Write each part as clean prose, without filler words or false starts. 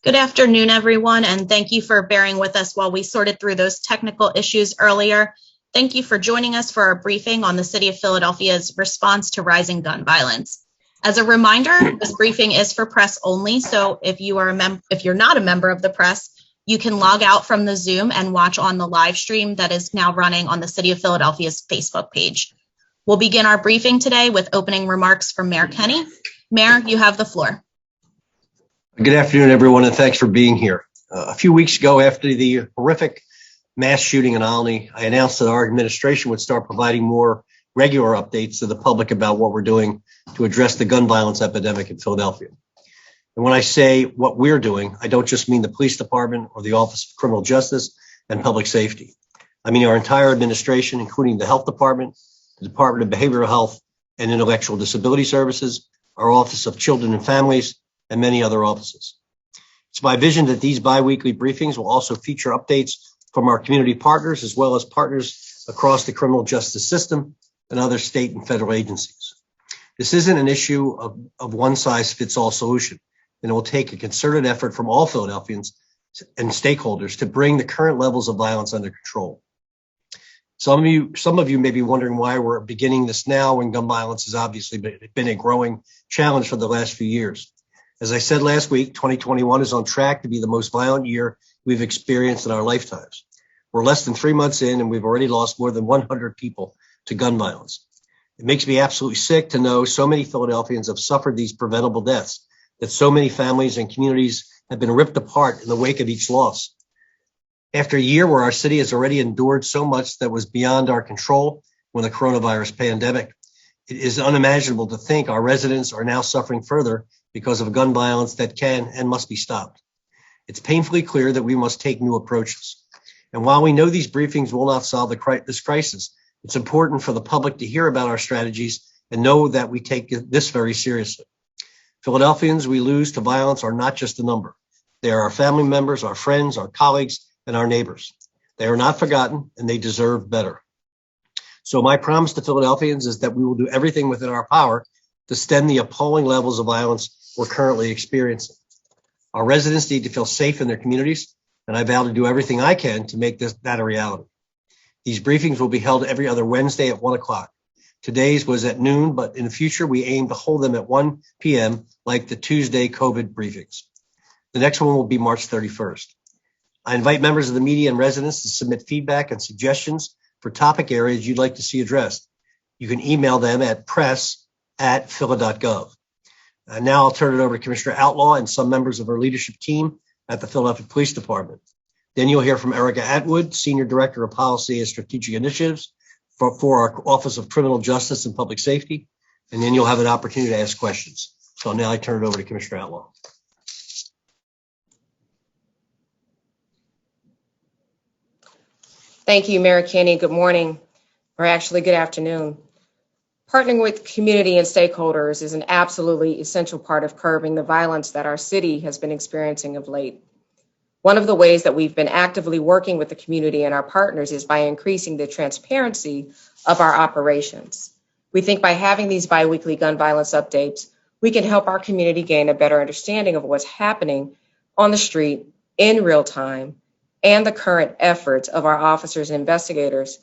Good afternoon, everyone, and thank you for bearing with us while we sorted through those technical issues earlier. Thank you for joining us for our briefing on the City of Philadelphia's response to rising gun violence. As a reminder, this briefing is for press only, so if you're not a member of the press, you can log out from the Zoom and watch on the live stream that is now running on the City of Philadelphia's Facebook page. We'll begin our briefing today with opening remarks from Mayor Kenney. Mayor, you have the floor. Good afternoon, everyone, and thanks for being here. A few weeks ago, after the horrific mass shooting in Olney, I announced that our administration would start providing more regular updates to the public about what we're doing to address the gun violence epidemic in Philadelphia. And when I say what we're doing, I don't just mean the police department or the Office of Criminal Justice and Public Safety. I mean our entire administration, including the Health Department, the Department of Behavioral Health and Intellectual Disability Services, our Office of Children and Families, and many other offices. It's my vision that these bi-weekly briefings will also feature updates from our community partners as well as partners across the criminal justice system and other state and federal agencies. This isn't an issue of one-size-fits-all solution, and it will take a concerted effort from all Philadelphians and stakeholders to bring the current levels of violence under control. Some of you may be wondering why we're beginning this now when gun violence has obviously been a growing challenge for the last few years. As I said last week, 2021 is on track to be the most violent year we've experienced in our lifetimes. We're less than 3 months in, and we've already lost more than 100 people to gun violence. It makes me absolutely sick to know so many Philadelphians have suffered these preventable deaths, that so many families and communities have been ripped apart in the wake of each loss. After a year where our city has already endured so much that was beyond our control when the coronavirus pandemic, it is unimaginable to think our residents are now suffering further because of gun violence that can and must be stopped. It's painfully clear that we must take new approaches. And while we know these briefings will not solve this crisis, it's important for the public to hear about our strategies and know that we take this very seriously. Philadelphians we lose to violence are not just a number. They are our family members, our friends, our colleagues, and our neighbors. They are not forgotten, and they deserve better. So my promise to Philadelphians is that we will do everything within our power to stem the appalling levels of violence we're currently experiencing. Our residents need to feel safe in their communities, and I vow to do everything I can to make that a reality. These briefings will be held every other Wednesday at 1 o'clock. Today's was at noon, but in the future, we aim to hold them at 1 p.m. like the Tuesday COVID briefings. The next one will be March 31st. I invite members of the media and residents to submit feedback and suggestions for topic areas you'd like to see addressed. You can email them at press@phila.gov. Now I'll turn it over to Commissioner Outlaw and some members of our leadership team at the Philadelphia Police Department. Then you'll hear from Erica Atwood, Senior Director of Policy and Strategic Initiatives for our Office of Criminal Justice and Public Safety. And then you'll have an opportunity to ask questions. So now I turn it over to Commissioner Outlaw. Thank you, Mayor Kenney. Good morning, or actually good afternoon. Partnering with community and stakeholders is an absolutely essential part of curbing the violence that our city has been experiencing of late. One of the ways that we've been actively working with the community and our partners is by increasing the transparency of our operations. We think by having these bi-weekly gun violence updates, we can help our community gain a better understanding of what's happening on the street in real time and the current efforts of our officers and investigators,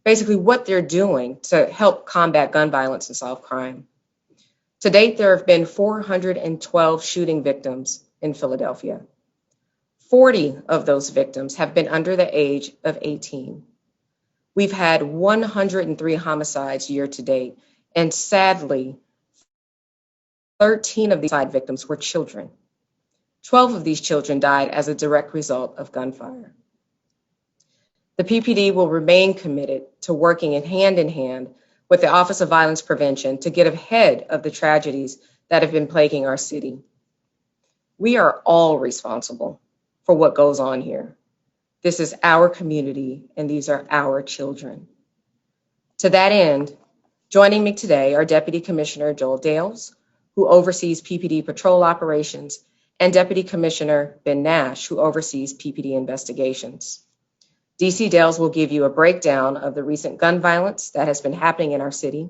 basically what they're doing to help combat gun violence and solve crime. To date, there have been 412 shooting victims in Philadelphia. 40 of those victims have been under the age of 18. We've had 103 homicides year to date, and sadly, 13 of these homicide victims were children. 12 of these children died as a direct result of gunfire. The PPD will remain committed to working in hand with the Office of Violence Prevention to get ahead of the tragedies that have been plaguing our city. We are all responsible for what goes on here. This is our community, and these are our children. To that end, joining me today are Deputy Commissioner Joel Dales, who oversees PPD patrol operations, and Deputy Commissioner Ben Nash, who oversees PPD investigations. DC Dales will give you a breakdown of the recent gun violence that has been happening in our city,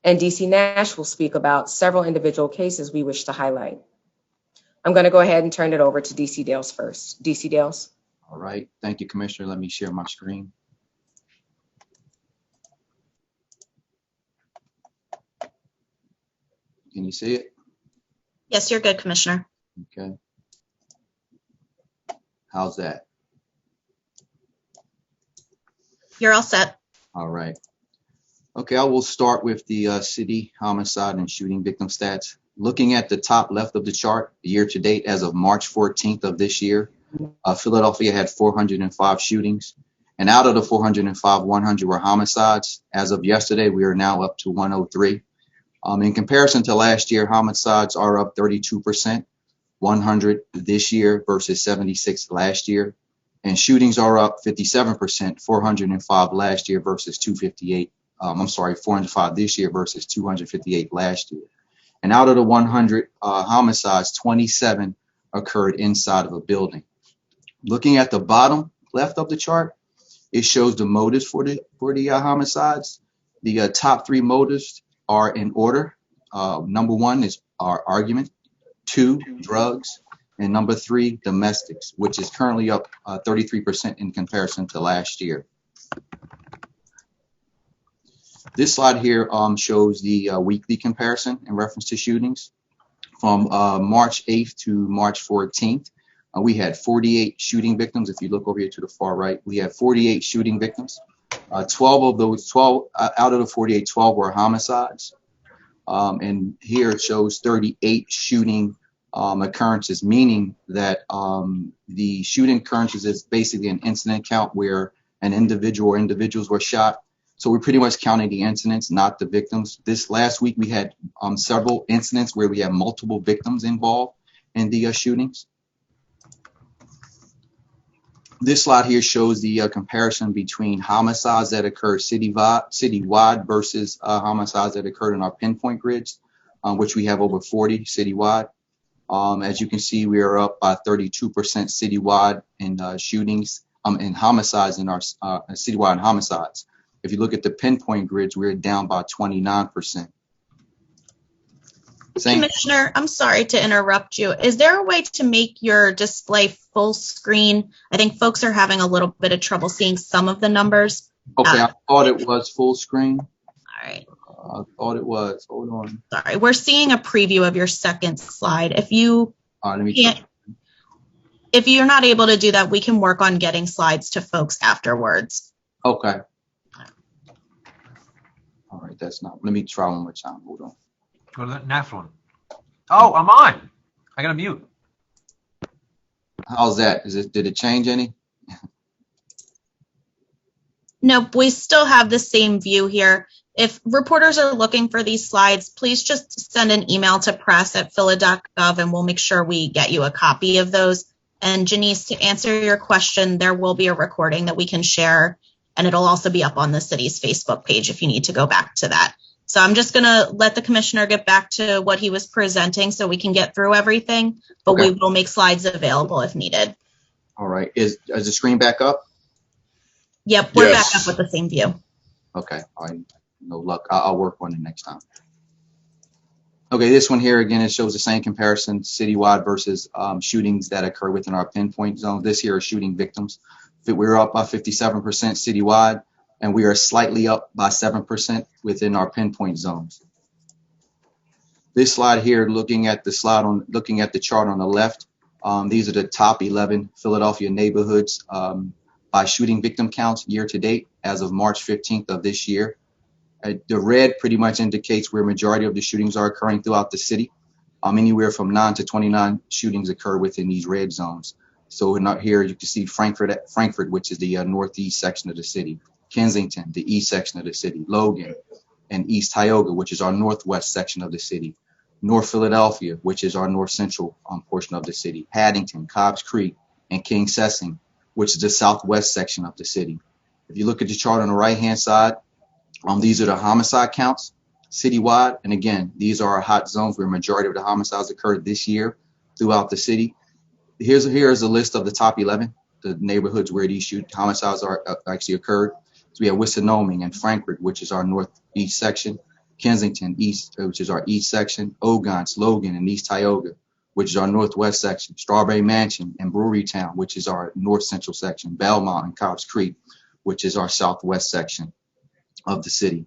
and DC Nash will speak about several individual cases we wish to highlight. I'm going to go ahead and turn it over to DC Dales first. DC Dales. All right. Thank you, Commissioner. Let me share my screen. Can you see it? Yes, you're good, Commissioner. Okay. How's that? You're all set. All right. Okay, I will start with the city homicide and shooting victim stats. Looking at the top left of the chart, year to date as of March 14th of this year, Philadelphia had 405 shootings. And out of the 405, 100 were homicides. As of yesterday, we are now up to 103. In comparison to last year, homicides are up 32%, 100 this year versus 76 last year. And shootings are up 57%, 405 last year versus 258. 405 this year versus 258 last year. And out of the 100 homicides, 27 occurred inside of a building. Looking at the bottom left of the chart, it shows the motives for the homicides. The top three motives are in order. Number one is our argument, 2, drugs, and number 3, domestics, which is currently up 33% in comparison to last year. This slide here shows the weekly comparison in reference to shootings. From March 8th to March 14th, we had 48 shooting victims. If you look over here to the far right, we had 48 shooting victims. 12 of those, out of the 48, 12 were homicides. And here it shows 38 shooting occurrences, meaning that the shooting occurrences is basically an incident count where an individual or individuals were shot. So we're pretty much counting the incidents, not the victims. This last week, we had several incidents where we had multiple victims involved in the shootings. This slide here shows the comparison between homicides that occurred citywide versus homicides that occurred in our pinpoint grids, which we have over 40 citywide. As you can see, we are up by 32% citywide in shootings, in homicides in our citywide homicides. If you look at the pinpoint grids, we're down by 29%. Commissioner, I'm sorry to interrupt you. Is there a way to make your display full screen? I think folks are having a little bit of trouble seeing some of the numbers. Okay, I thought it was full screen. All right. I thought it was. Hold on. Sorry, we're seeing a preview of your second slide. If you if you're not able to do that, we can work on getting slides to folks afterwards. Okay. All right, that's not. Let me try one more time. Hold on. Go to the next one. Oh, I'm on. I gotta mute. How's that? Did it change any? Nope, we still have the same view here. If reporters are looking for these slides, please just send an email to press@phila.gov and we'll make sure we get you a copy of those. And Janice, to answer your question, there will be a recording that we can share, and it'll also be up on the city's Facebook page if you need to go back to that. So I'm just going to let the commissioner get back to what he was presenting so we can get through everything, but we will make slides available if needed. All right. Is the screen back up? Yep, we're back up with the same view. Okay. All right. No luck. I'll work on it next time. Okay, this one here, again, it shows the same comparison, citywide versus shootings that occur within our pinpoint zone. This here are shooting victims. We're up by 57% citywide, and we are slightly up by 7% within our pinpoint zones. This slide here, looking at the chart on the left, these are the top 11 Philadelphia neighborhoods by shooting victim counts year to date as of March 15th of this year. The red pretty much indicates where majority of the shootings are occurring throughout the city. Anywhere from 9 to 29 shootings occur within these red zones. So here you can see Frankfurt, which is the northeast section of the city, Kensington, the east section of the city, Logan, and East Tioga, which is our northwest section of the city, North Philadelphia, which is our north central portion of the city, Paddington, Cobbs Creek, and King Sessing, which is the southwest section of the city. If you look at the chart on the right-hand side, these are the homicide counts citywide. And again, these are our hot zones where majority of the homicides occurred this year throughout the city. Here's a list of the top 11, the neighborhoods where these homicides are actually occurred. So we have Wissinoming and Frankfurt, which is our northeast section, Kensington East, which is our east section, Ogons, Logan, and East Tioga, which is our northwest section, Strawberry Mansion and Brewery Town, which is our north central section, Belmont and Cobbs Creek, which is our southwest section of the city.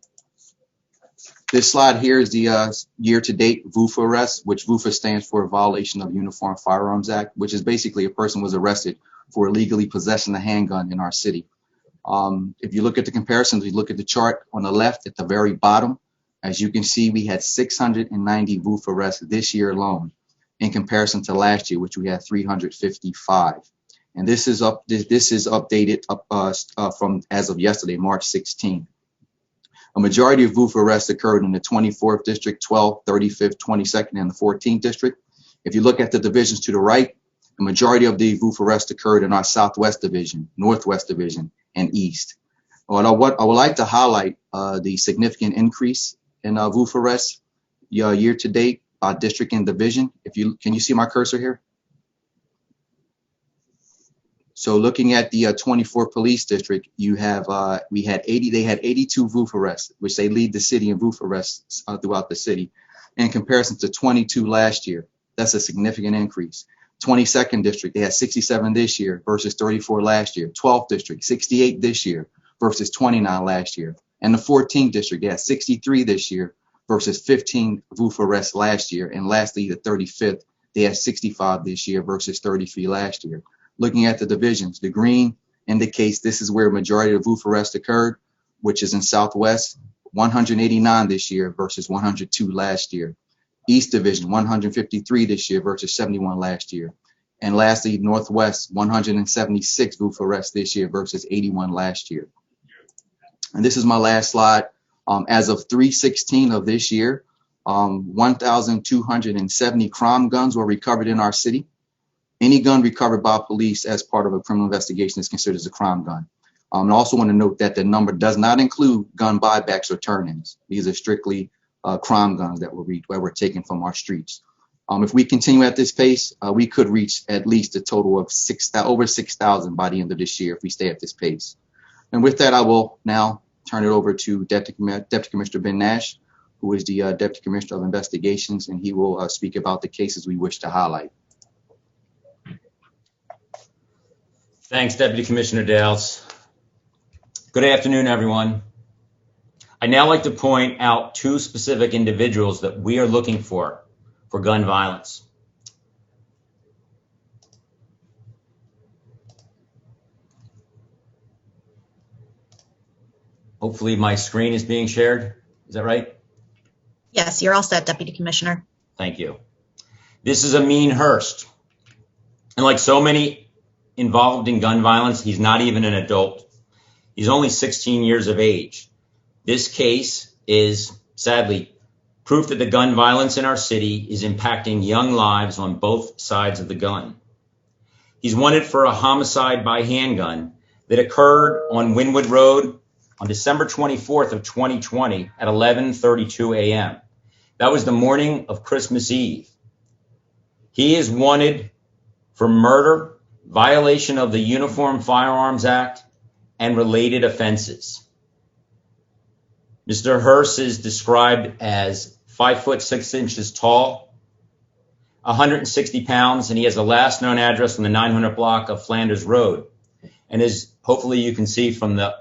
This slide here is the year-to-date VUFA arrest, which VUFA stands for Violation of Uniform Firearms Act, which is basically a person was arrested for illegally possessing a handgun in our city. If you look at the comparisons, we look at the chart on the left at the very bottom. As you can see, we had 690 VUFA arrests this year alone in comparison to last year, which we had 355. And this is updated from as of yesterday, March 16th. A majority of VUFA arrests occurred in the 24th District, 12th, 35th, 22nd, and the 14th District. If you look at the divisions to the right, the majority of the VUFA arrests occurred in our Southwest Division, Northwest Division, and East. What I would like to highlight the significant increase in VUFA arrests year to date by district and division. Can you see my cursor here? So looking at the 24 police district, you have they had 82 VUFA arrests, which they lead the city in VUFA arrests throughout the city, in comparison to 22 last year. That's a significant increase. 22nd district, they had 67 this year versus 34 last year. 12th district, 68 this year versus 29 last year. And the 14th district, they had 63 this year versus 15 VUFA arrests last year. And lastly, the 35th, they had 65 this year versus 33 last year. Looking at the divisions, the green indicates this is where a majority of VUFA arrests occurred, which is in Southwest, 189 this year versus 102 last year. East Division, 153 this year versus 71 last year. And lastly, Northwest, 176 VUFA arrests this year versus 81 last year. And this is my last slide. As of 3/16 of this year, 1,270 crime guns were recovered in our city. Any gun recovered by police as part of a criminal investigation is considered as a crime gun. I also want to note that the number does not include gun buybacks or turn-ins. These are strictly crime guns that were taken from our streets. If we continue at this pace, we could reach at least a total of over 6,000 by the end of this year if we stay at this pace. And with that, I will now turn it over to Deputy Commissioner Ben Nash, who is the Deputy Commissioner of Investigations, and he will speak about the cases we wish to highlight. Thanks, Deputy Commissioner Dales. Good afternoon, everyone. I'd now like to point out two specific individuals that we are looking for gun violence. Hopefully my screen is being shared. Is that right? Yes, you're all set, Deputy Commissioner. Thank you. This is Amin Hurst. And like so many involved in gun violence, he's not even an adult. He's only 16 years of age. This case is, sadly, proof that the gun violence in our city is impacting young lives on both sides of the gun. He's wanted for a homicide by handgun that occurred on Wynwood Road on December 24th of 2020 at 11:32 a.m. That was the morning of Christmas Eve. He is wanted for murder, violation of the Uniform Firearms Act, and related offenses. Mr. Hurst is described as 5 foot 6 inches tall, 160 pounds, and he has the last known address on the 900 block of Flanders Road. And as hopefully you can see from the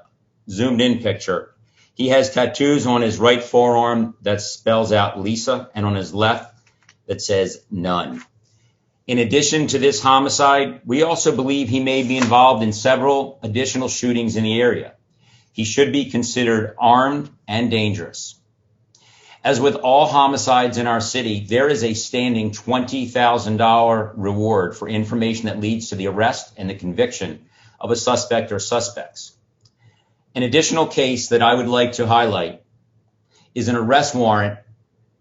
zoomed in picture, he has tattoos on his right forearm that spells out Lisa, and on his left that says none. In addition to this homicide, we also believe he may be involved in several additional shootings in the area. He should be considered armed and dangerous. As with all homicides in our city, there is a standing $20,000 reward for information that leads to the arrest and the conviction of a suspect or suspects. An additional case that I would like to highlight is an arrest warrant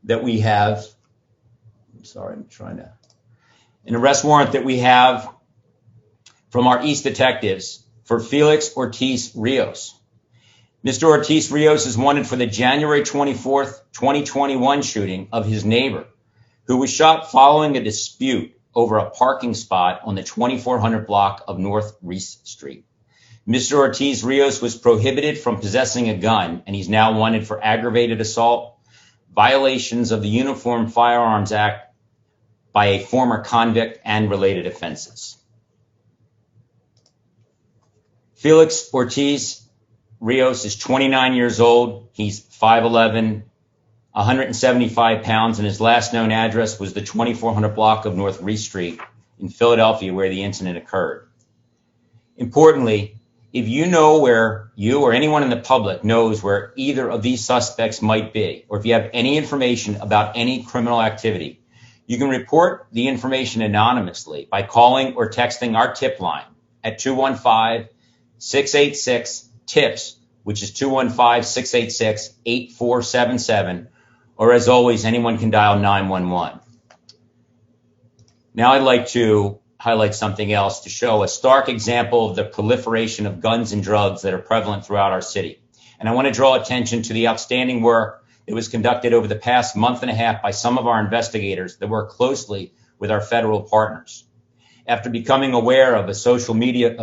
that we have. An arrest warrant that we have from our East detectives for Felix Ortiz Rios. Mr. Ortiz Rios is wanted for the January 24th, 2021 shooting of his neighbor, who was shot following a dispute over a parking spot on the 2400 block of North Reese Street. Mr. Ortiz Rios was prohibited from possessing a gun, and he's now wanted for aggravated assault, violations of the Uniform Firearms Act, by a former convict and related offenses. Felix Ortiz Rios is 29 years old. He's 5'11", 175 pounds, and his last known address was the 2400 block of North Reese Street in Philadelphia, where the incident occurred. Importantly, if you know where you or anyone in the public knows where either of these suspects might be, or if you have any information about any criminal activity, you can report the information anonymously by calling or texting our tip line at 215-686-TIPS, which is 215-686-8477, or as always, anyone can dial 911. Now I'd like to highlight something else to show a stark example of the proliferation of guns and drugs that are prevalent throughout our city. And I want to draw attention to the outstanding work that was conducted over the past month and a half by some of our investigators that work closely with our federal partners. After becoming aware of social media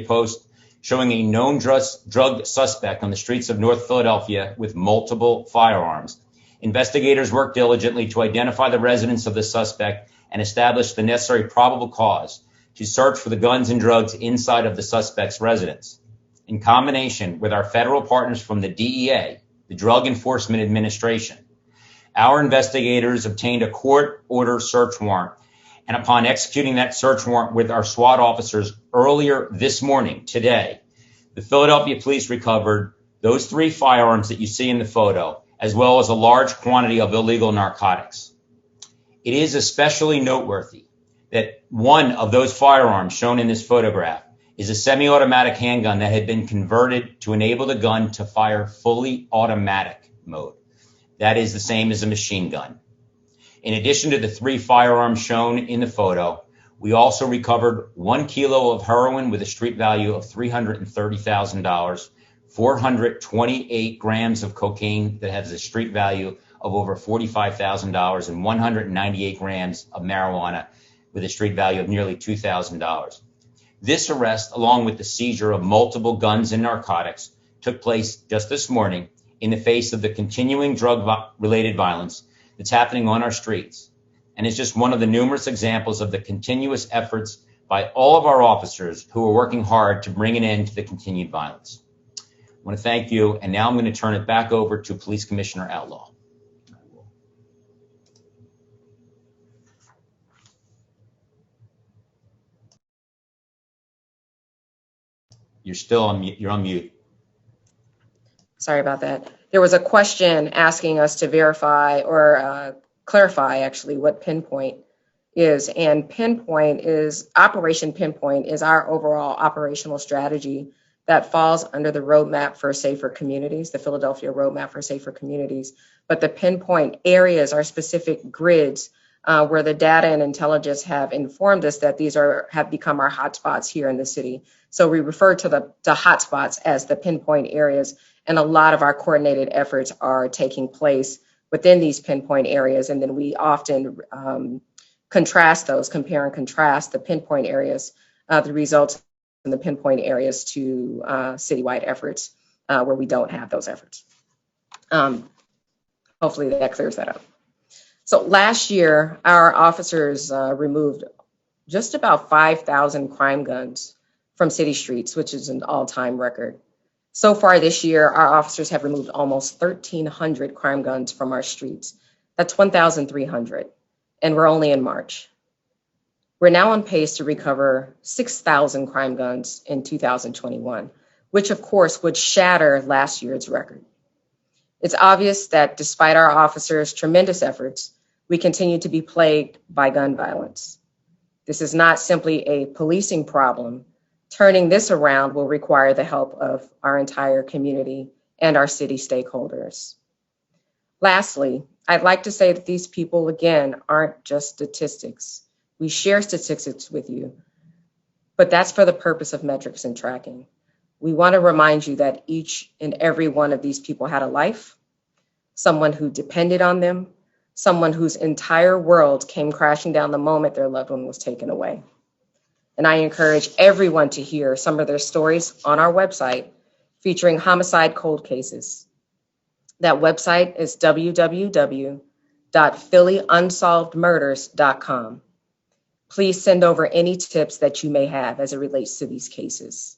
posts showing a known drug suspect on the streets of North Philadelphia with multiple firearms, investigators worked diligently to identify the residence of the suspect and establish the necessary probable cause to search for the guns and drugs inside of the suspect's residence. In combination with our federal partners from the DEA, the Drug Enforcement Administration, our investigators obtained a court-order search warrant, and upon executing that search warrant with our SWAT officers earlier this morning, today, the Philadelphia police recovered those 3 firearms that you see in the photo, as well as a large quantity of illegal narcotics. It is especially noteworthy that one of those firearms shown in this photograph is a semi-automatic handgun that had been converted to enable the gun to fire fully automatic mode. That is the same as a machine gun. In addition to the 3 firearms shown in the photo, we also recovered 1 kilo of heroin with a street value of $330,000, 428 grams of cocaine that has a street value of over $45,000, and 198 grams of marijuana with a street value of nearly $2,000. This arrest, along with the seizure of multiple guns and narcotics, took place just this morning in the face of the continuing drug-related violence that's happening on our streets, and is just one of the numerous examples of the continuous efforts by all of our officers who are working hard to bring an end to the continued violence. I want to thank you, and now I'm going to turn it back over to Police Commissioner Outlaw. You're on mute. Sorry about that. There was a question asking us to verify or clarify actually what Pinpoint is. And Operation Pinpoint is our overall operational strategy that falls under the Roadmap for Safer Communities, the Philadelphia Roadmap for Safer Communities. But the Pinpoint areas are specific grids where the data and intelligence have informed us that these have become our hotspots here in the city. So we refer to the hotspots as the pinpoint areas, and a lot of our coordinated efforts are taking place within these pinpoint areas. And then we often compare and contrast the pinpoint areas, the results in the pinpoint areas to citywide efforts where we don't have those efforts. Hopefully that clears that up. So last year, our officers removed just about 5,000 crime guns from city streets, which is an all-time record. So far this year, our officers have removed almost 1,300 crime guns from our streets. That's 1,300, and we're only in March. We're now on pace to recover 6,000 crime guns in 2021, which of course would shatter last year's record. It's obvious that despite our officers' tremendous efforts, we continue to be plagued by gun violence. This is not simply a policing problem. Turning this around will require the help of our entire community and our city stakeholders. Lastly, I'd like to say that these people, again, aren't just statistics. We share statistics with you, but that's for the purpose of metrics and tracking. We want to remind you that each and every one of these people had a life, someone who depended on them, someone whose entire world came crashing down the moment their loved one was taken away. And I encourage everyone to hear some of their stories on our website featuring homicide cold cases. That website is www.homicides, www.phillyunsolvedmurders.com. Please send over any tips that you may have as it relates to these cases.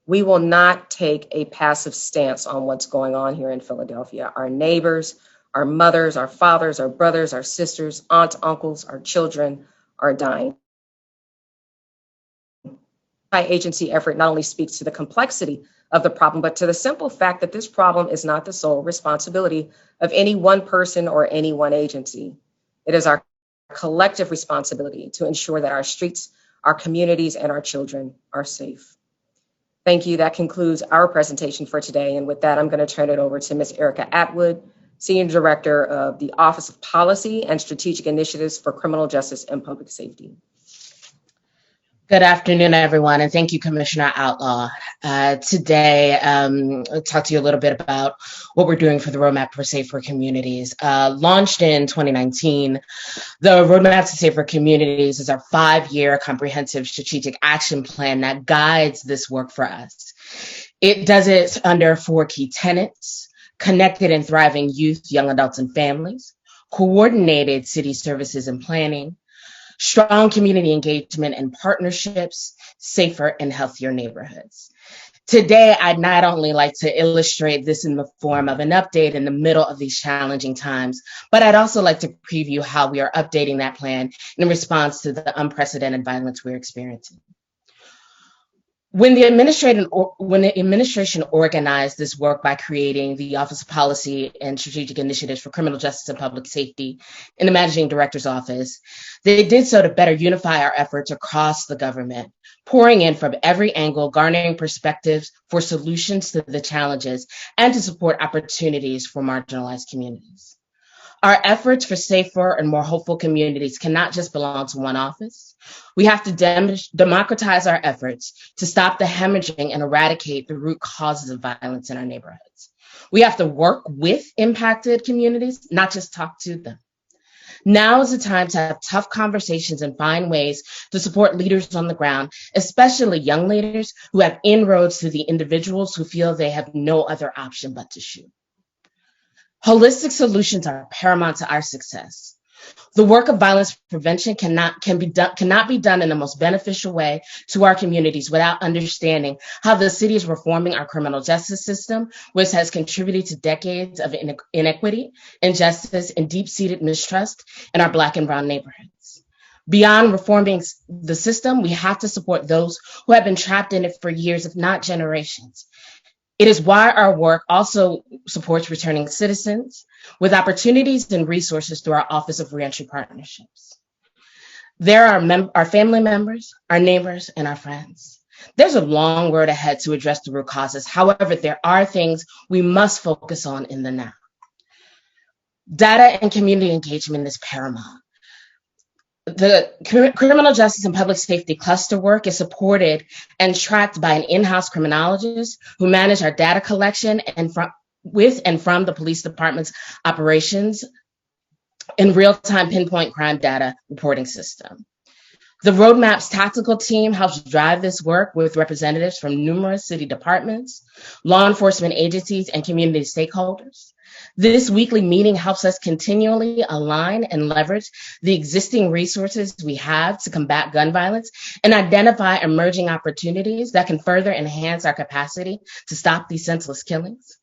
We will not take a passive stance on what's going on here in Philadelphia. Our neighbors, our mothers, our fathers, our brothers, our sisters, aunts, uncles, our children are dying. Agency effort not only speaks to the complexity of the problem, but to the simple fact that this problem is not the sole responsibility of any one person or any one agency. It is our collective responsibility to ensure that our streets, our communities, and our children are safe. Thank you. That concludes our presentation for today. And with that, I'm going to turn it over to Ms. Erica Atwood, Senior Director of the Office of Policy and Strategic Initiatives for Criminal Justice and Public Safety. Good afternoon, everyone, and thank you, Commissioner Outlaw. Today, I'll talk to you a little bit about what we're doing for the Roadmap for Safer Communities. Launched in 2019, the Roadmap to Safer Communities is our 5-year comprehensive strategic action plan that guides this work for us. It does it under 4 key tenets: connected and thriving youth, young adults, and families, coordinated city services and planning, strong community engagement and partnerships, safer and healthier neighborhoods. Today, I'd not only like to illustrate this in the form of an update in the middle of these challenging times, but I'd also like to preview how we are updating that plan in response to the unprecedented violence we're experiencing. When the administration organized this work by creating the Office of Policy and Strategic Initiatives for Criminal Justice and Public Safety in the Managing Director's Office, they did so to better unify our efforts across the government, pouring in from every angle, garnering perspectives for solutions to the challenges, and to support opportunities for marginalized communities. Our efforts for safer and more hopeful communities cannot just belong to one office. We have to democratize our efforts to stop the hemorrhaging and eradicate the root causes of violence in our neighborhoods. We have to work with impacted communities, not just talk to them. Now is the time to have tough conversations and find ways to support leaders on the ground, especially young leaders who have inroads to the individuals who feel they have no other option but to shoot. Holistic solutions are paramount to our success. The work of violence prevention cannot be done in the most beneficial way to our communities without understanding how the city is reforming our criminal justice system, which has contributed to decades of inequity, injustice, and deep-seated mistrust in our Black and brown neighborhoods. Beyond reforming the system, we have to support those who have been trapped in it for years, if not generations. It is why our work also supports returning citizens with opportunities and resources through our Office of Reentry Partnerships. There are our family members, our neighbors, and our friends. There's a long road ahead to address the root causes. However, there are things we must focus on in the now. Data and community engagement is paramount. The criminal justice and public safety cluster work is supported and tracked by an in-house criminologist who manage our data collection and from the police department's operations and real-time pinpoint crime data reporting system. The Roadmap's tactical team helps drive this work with representatives from numerous city departments, law enforcement agencies, and community stakeholders. This weekly meeting helps us continually align and leverage the existing resources we have to combat gun violence and identify emerging opportunities that can further enhance our capacity to stop these senseless killings.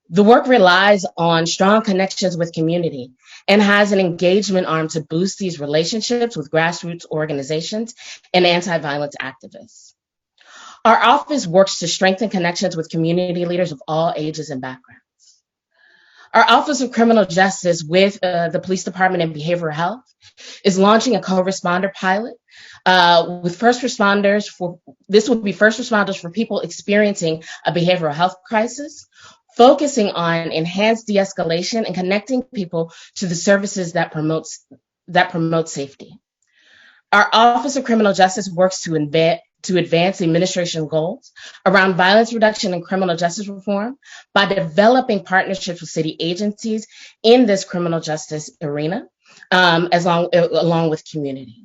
The work relies on strong connections with community and has an engagement arm to boost these relationships with grassroots organizations and anti-violence activists. Our office works to strengthen connections with community leaders of all ages and backgrounds. Our Office of Criminal Justice with the Police Department and Behavioral Health is launching a co-responder pilot with first responders this will be first responders for people experiencing a behavioral health crisis, focusing on enhanced de-escalation and connecting people to the services that promote safety. Our Office of Criminal Justice works to advance administration goals around violence reduction and criminal justice reform by developing partnerships with city agencies in this criminal justice arena, along with community.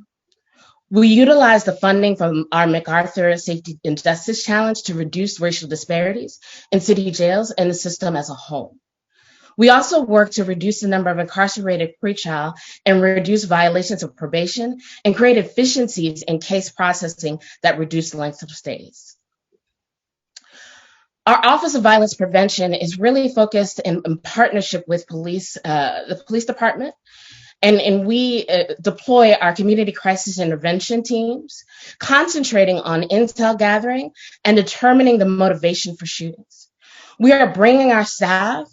We utilize the funding from our MacArthur Safety and Justice Challenge to reduce racial disparities in city jails and the system as a whole. We also work to reduce the number of incarcerated pretrial and reduce violations of probation and create efficiencies in case processing that reduce length of stays. Our Office of Violence Prevention is really focused in partnership with the police department, and we deploy our community crisis intervention teams, concentrating on intel gathering and determining the motivation for shootings. We are bringing our staff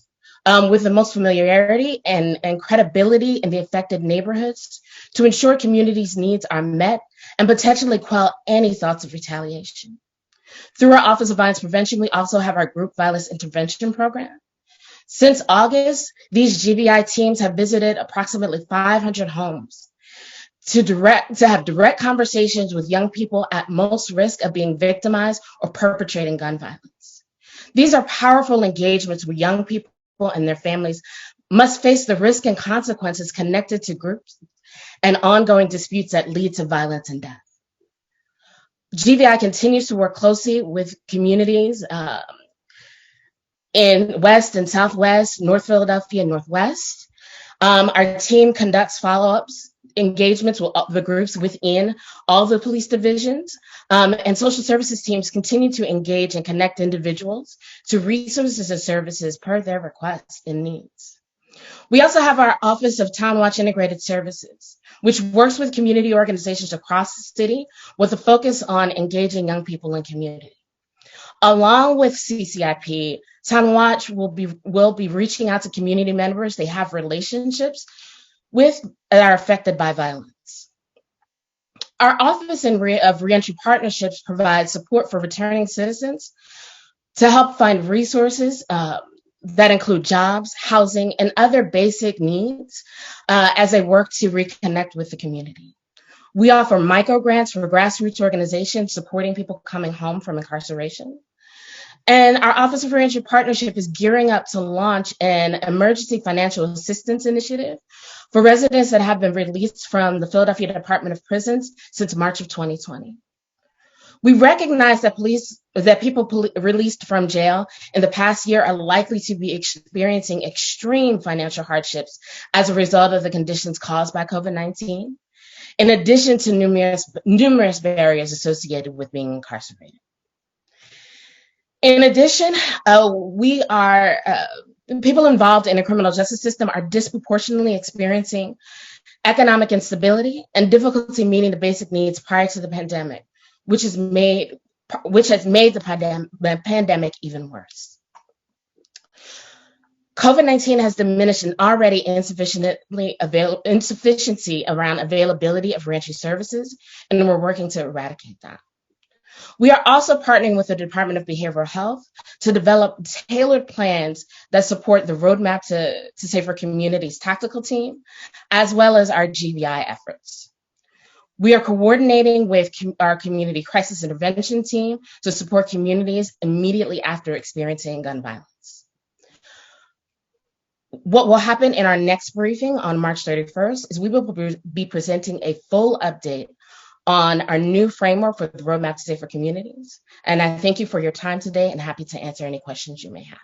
with the most familiarity and credibility in the affected neighborhoods to ensure communities' needs are met and potentially quell any thoughts of retaliation. Through our Office of Violence Prevention, we also have our Group Violence Intervention Program. Since August, these GVI teams have visited approximately 500 homes to have direct conversations with young people at most risk of being victimized or perpetrating gun violence. These are powerful engagements where young people and their families must face the risk and consequences connected to groups and ongoing disputes that lead to violence and death. GVI continues to work closely with communities in West and Southwest, North Philadelphia, Northwest. Our team conducts follow-ups, engagements with the groups within all the police divisions, and social services teams continue to engage and connect individuals to resources and services per their requests and needs. We also have our Office of Town Watch Integrated Services, which works with community organizations across the city with a focus on engaging young people in community. Along with CCIP, Town Watch will be reaching out to community members they have relationships with that are affected by violence. Our Office of Reentry Partnerships provides support for returning citizens to help find resources that include jobs, housing, and other basic needs as they work to reconnect with the community. We offer micro grants for grassroots organizations supporting people coming home from incarceration. And our Office of Reentry Partnership is gearing up to launch an emergency financial assistance initiative for residents that have been released from the Philadelphia Department of Prisons since March of 2020. We recognize that people released from jail in the past year are likely to be experiencing extreme financial hardships as a result of the conditions caused by COVID-19, in addition to numerous barriers associated with being incarcerated. In addition, people involved in the criminal justice system are disproportionately experiencing economic instability and difficulty meeting the basic needs prior to the pandemic, which has made the pandemic even worse. COVID-19 has diminished an already insufficiency around availability of reentry services, and we're working to eradicate that. We are also partnering with the Department of Behavioral Health to develop tailored plans that support the Roadmap to Safer Communities tactical team, as well as our GVI efforts. We are coordinating with our community crisis intervention team to support communities immediately after experiencing gun violence. What will happen in our next briefing on March 31st is we will be presenting a full update on our new framework for the Roadmap to Safer Communities. And I thank you for your time today and happy to answer any questions you may have.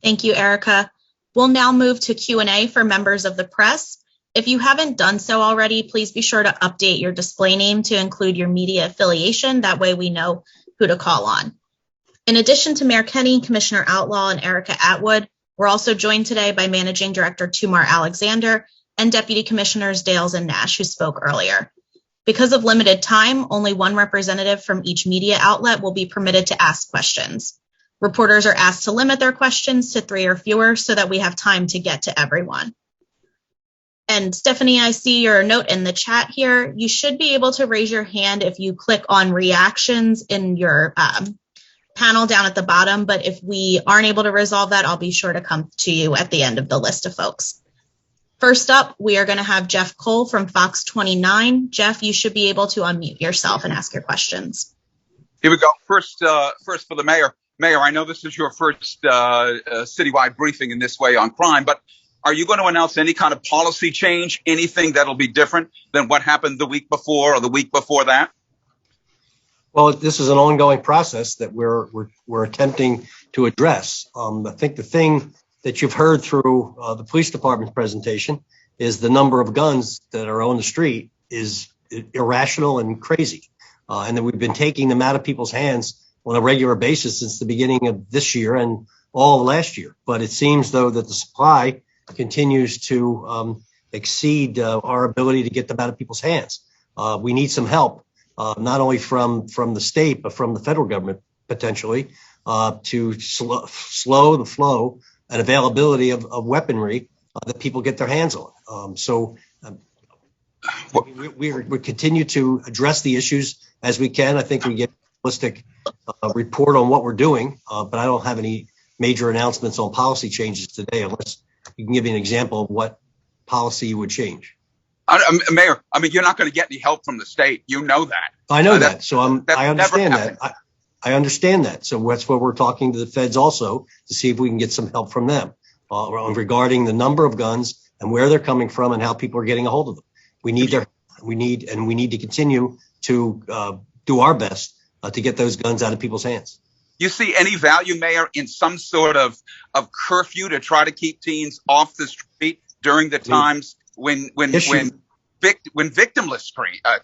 Thank you, Erica. We'll now move to Q&A for members of the press. If you haven't done so already, please be sure to update your display name to include your media affiliation. That way we know who to call on. In addition to Mayor Kenny, Commissioner Outlaw, and Erica Atwood, we're also joined today by Managing Director Tumar Alexander and Deputy Commissioners Dales and Nash, who spoke earlier. Because of limited time, only one representative from each media outlet will be permitted to ask questions. Reporters are asked to limit their questions to 3 or fewer so that we have time to get to everyone. And Stephanie, I see your note in the chat here. You should be able to raise your hand if you click on reactions in your panel down at the bottom. But if we aren't able to resolve that, I'll be sure to come to you at the end of the list of folks. First up, we are going to have Jeff Cole from Fox 29. Jeff, you should be able to unmute yourself and ask your questions. Here we go. First for the mayor. Mayor, I know this is your first citywide briefing in this way on crime, but are you going to announce any kind of policy change, anything that'll be different than what happened the week before or the week before that? Well, this is an ongoing process that we're attempting to address. I think the thing that you've heard through the police department's presentation is the number of guns that are on the street is irrational and crazy. And that we've been taking them out of people's hands on a regular basis since the beginning of this year and all of last year. But it seems, though, that the supply continues to exceed our ability to get them out of people's hands. We need some help, not only from the state, but from the federal government, potentially, to slow the flow and availability of weaponry that people get their hands on. We continue to address the issues as we can. I think we get a holistic report on what we're doing, but I don't have any major announcements on policy changes today, unless you can give me an example of what policy you would change. Mayor, I mean, you're not going to get any help from the state. You know that. I know that. So I understand never that. I understand that. So that's what we're talking to the feds also to see if we can get some help from them regarding the number of guns and where they're coming from and how people are getting a hold of them. We need to continue to do our best to get those guns out of people's hands. You see any value, Mayor, in some sort of curfew to try to keep teens off the street during the times when victimless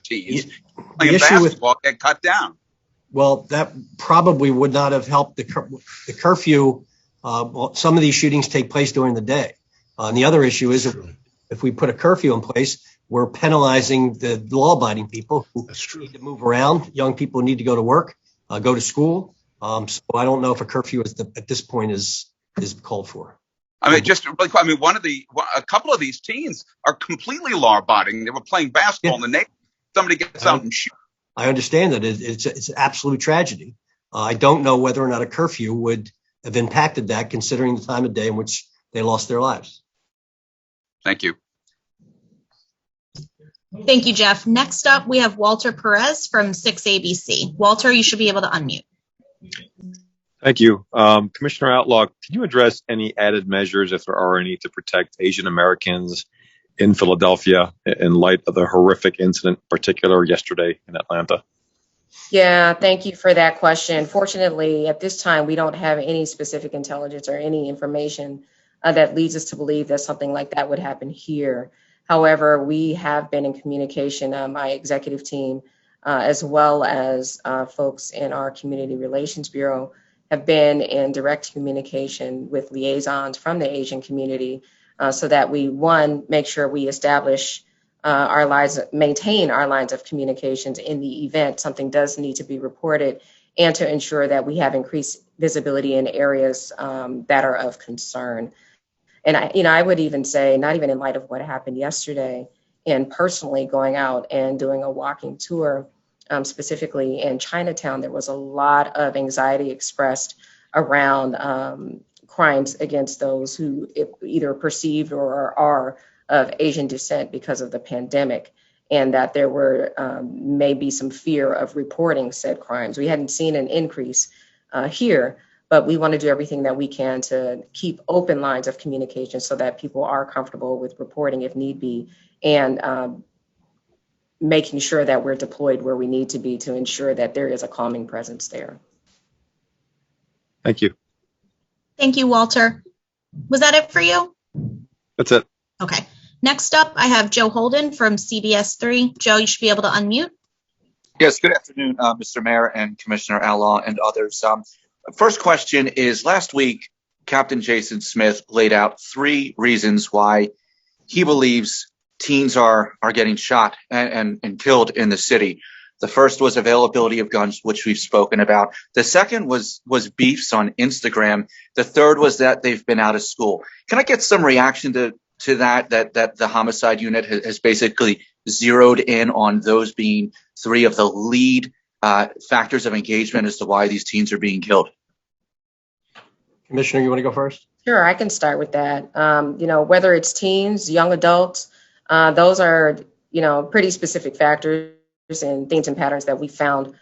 teens playing basketball get cut down? Well, that probably would not have helped the curfew. Some of these shootings take place during the day. And the other issue is if we put a curfew in place, we're penalizing the law-abiding people who need to move around. Young people need to go to work, go to school. So I don't know if a curfew at this point is called for. I mean, a couple of these teens are completely law-abiding. They were playing basketball in the neighborhood. Somebody gets out and shoots. I understand that it's an absolute tragedy. I don't know whether or not a curfew would have impacted that, considering the time of day in which they lost their lives. Thank you. Thank you, Jeff. Next up, we have Walter Perez from 6ABC. Walter, you should be able to unmute. Thank you. Commissioner Outlaw, can you address any added measures, if there are any, to protect Asian Americans in Philadelphia in light of the horrific incident, in particular yesterday in Atlanta? Yeah, thank you for that question. Fortunately, at this time, we don't have any specific intelligence or any information that leads us to believe that something like that would happen here. However, we have been in communication, my executive team, as well as folks in our Community Relations Bureau, have been in direct communication with liaisons from the Asian community so that we, one, make sure we establish maintain our lines of communications in the event something does need to be reported, and to ensure that we have increased visibility in areas that are of concern. And I would even say, not even in light of what happened yesterday, and personally going out and doing a walking tour, specifically in Chinatown, there was a lot of anxiety expressed around crimes against those who either perceived or are of Asian descent because of the pandemic, and that there were maybe some fear of reporting said crimes. We hadn't seen an increase here, but we want to do everything that we can to keep open lines of communication so that people are comfortable with reporting if need be, and making sure that we're deployed where we need to be to ensure that there is a calming presence there. Thank you. Thank you, Walter. Was that it for you? That's it. Okay. Next up, I have Joe Holden from CBS 3. Joe, you should be able to unmute. Yes, good afternoon, Mr. Mayor and Commissioner Outlaw and others. First question is, last week, Captain Jason Smith laid out 3 reasons why he believes teens are getting shot and killed in the city. The first was availability of guns, which we've spoken about. The second was beefs on Instagram. The third was that they've been out of school. Can I get some reaction to that the homicide unit has basically zeroed in on those being 3 of the lead factors of engagement as to why these teens are being killed? Commissioner, you want to go first? Sure, I can start with that. Whether it's teens, young adults, those are, pretty specific factors and things and patterns that we found